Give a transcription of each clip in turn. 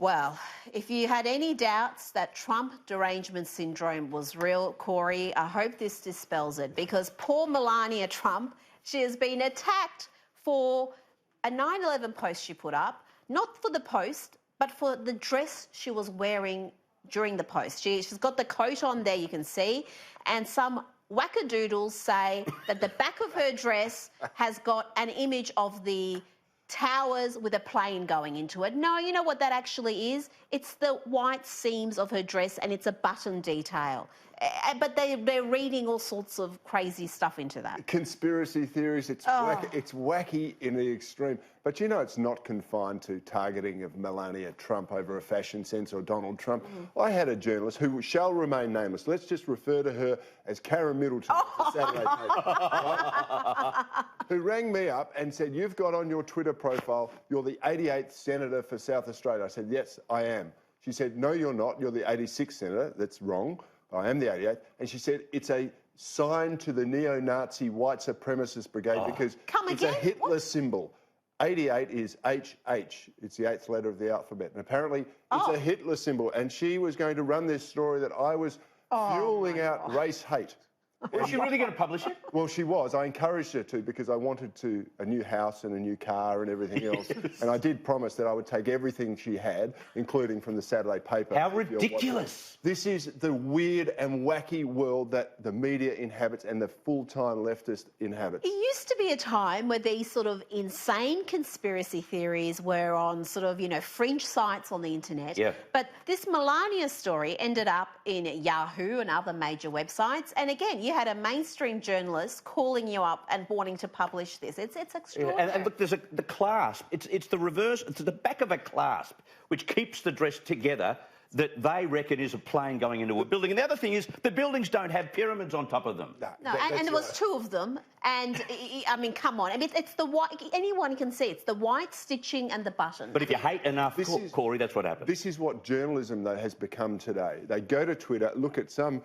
Well, if you had any doubts that Trump derangement syndrome was real, Corey, I hope this dispels it, because poor Melania Trump, she has been attacked for a 9/11 post she put up, not for the post, but for the dress she was wearing during the post. She's got the coat on there, you can see, and some wackadoodles say that the back of her dress has got an image of the towers with a plane going into it. No, you know what that actually is? It's the white seams of her dress and it's a button detail. But they're reading all sorts of crazy stuff into that. Conspiracy theories, it's wacky in the extreme. But you know it's not confined to targeting of Melania Trump over a fashion sense or Donald Trump. I had a journalist who shall remain nameless. Let's just refer to her as Karen Middleton, the Saturday paper, right? Who rang me up and said, "You've got on your Twitter profile, you're the 88th Senator for South Australia." I said, "Yes, I am." She said, "No, you're not. You're the 86th Senator." That's wrong. I am the 88th. And she said, "It's a sign to the neo-Nazi white supremacist brigade because it's a Hitler symbol." 88 is HH. It's the 8th letter of the alphabet. And apparently it's a Hitler symbol. And she was going to run this story that I was fueling out race hate. Was she really going to publish it? Well, she was. I encouraged her to because I wanted a new house and a new car and everything else. And I did promise that I would take everything she had, including from the Saturday paper. How ridiculous. This is the weird and wacky world that the media inhabits and the full-time leftist inhabits. It used to be a time where these sort of insane conspiracy theories were on sort of, you know, fringe sites on the internet. Yeah. But this Melania story ended up in Yahoo and other major websites. And again, you had a mainstream journalist calling you up and wanting to publish this. It's extraordinary. And look, there's the clasp. It's the reverse. It's the back of a clasp which keeps the dress together that they reckon is a plane going into a building. And the other thing is the buildings don't have pyramids on top of them. No, and there was two of them. And, I mean, come on. I mean, it's the white... Anyone can see it's the white stitching and the button. But if you hate enough, Corey, that's what happens. This is what journalism, though, has become today. They go to Twitter, look at some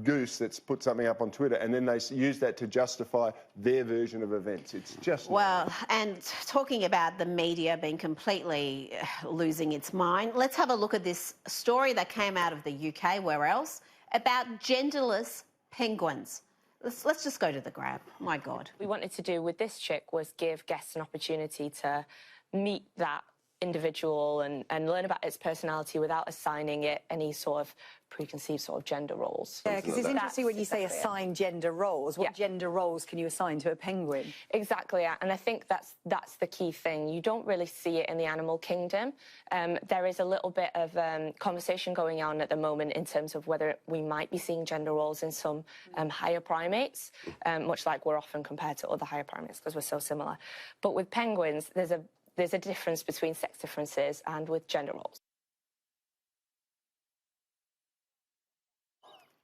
goose that's put something up on Twitter, and then they use that to justify their version of events. It's just... Well, and talking about the media being completely losing its mind, let's have a look at this story that came out of the UK, where else, about genderless penguins. Let's just go to the grab. My God. What we wanted to do with this chick was give guests an opportunity to meet that individual and learn about its personality without assigning it any sort of preconceived sort of gender roles. Yeah, because it's interesting when you say assign gender roles. What gender roles can you assign to a penguin? Exactly, and I think that's the key thing. You don't really see it in the animal kingdom. There is a little bit of conversation going on at the moment in terms of whether we might be seeing gender roles in some higher primates, much like we're often compared to other higher primates because we're so similar. But with penguins, there's a difference between sex differences and with gender roles.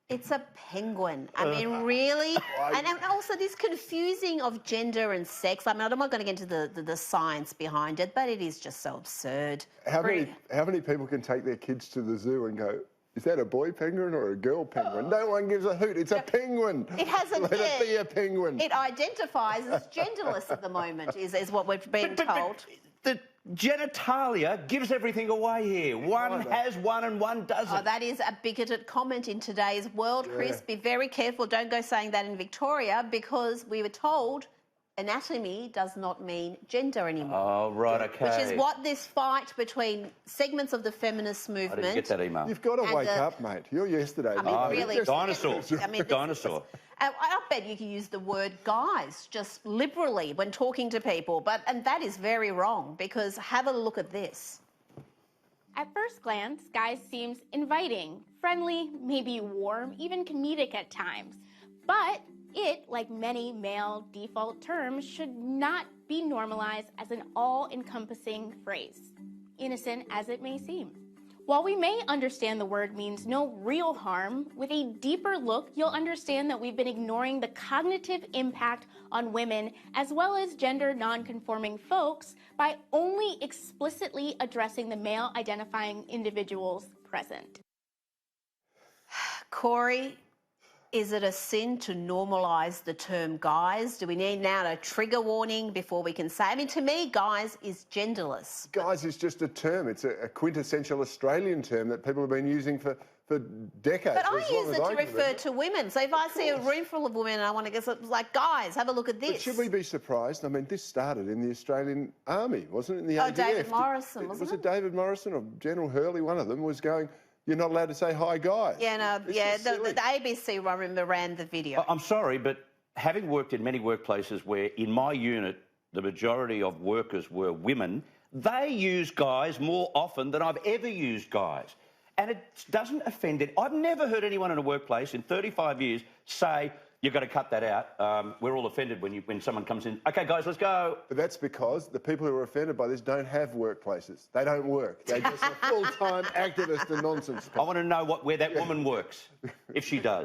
It's a penguin. I mean, really? And also this confusing of gender and sex. I mean, I'm not going to get into the science behind it, but it is just so absurd. How many people can take their kids to the zoo and go, "Is that a boy penguin or a girl penguin?" No one gives a hoot. It's a penguin. It hasn't. Let it be a penguin. It identifies as genderless at the moment, is what we're being told. The genitalia gives everything away here. One has one and one doesn't. Oh, that is a bigoted comment in today's world, Chris. Be very careful. Don't go saying that in Victoria, because we were told anatomy does not mean gender anymore. Oh, right, okay. Which is what this fight between segments of the feminist movement... I didn't get that email. You've got to wake up, mate. You're yesterday. I mean, really... Dinosaurs. I mean, Dinosaur. I bet you can use the word guys just liberally when talking to people, and that is very wrong, because have a look at this. At first glance, guys seems inviting, friendly, maybe warm, even comedic at times. But it, like many male default terms, should not be normalized as an all-encompassing phrase, innocent as it may seem. While we may understand the word means no real harm, with a deeper look, you'll understand that we've been ignoring the cognitive impact on women as well as gender non-conforming folks by only explicitly addressing the male-identifying individuals present. Corey, is it a sin to normalise the term guys? Do we need now a trigger warning before we can say? I mean, to me, guys is genderless. Guys is just a term. It's a quintessential Australian term that people have been using for decades. But I use it to refer to women. So if I see a room full of women and I want to get something like, guys, have a look at this. But should we be surprised? I mean, this started in the Australian Army, wasn't it? In the ADF. David Morrison, wasn't it? Was it David Morrison or General Hurley? One of them was going, you're not allowed to say hi, guys. Yeah, no, the ABC, I remember, ran the video. I'm sorry, but having worked in many workplaces where in my unit the majority of workers were women, they use guys more often than I've ever used guys. And it doesn't offend it. I've never heard anyone in a workplace in 35 years say, you've got to cut that out. We're all offended when someone comes in. OK, guys, let's go. But that's because the people who are offended by this don't have workplaces. They don't work. They're just a full-time activist and nonsense. I want to know where that woman works, if she does.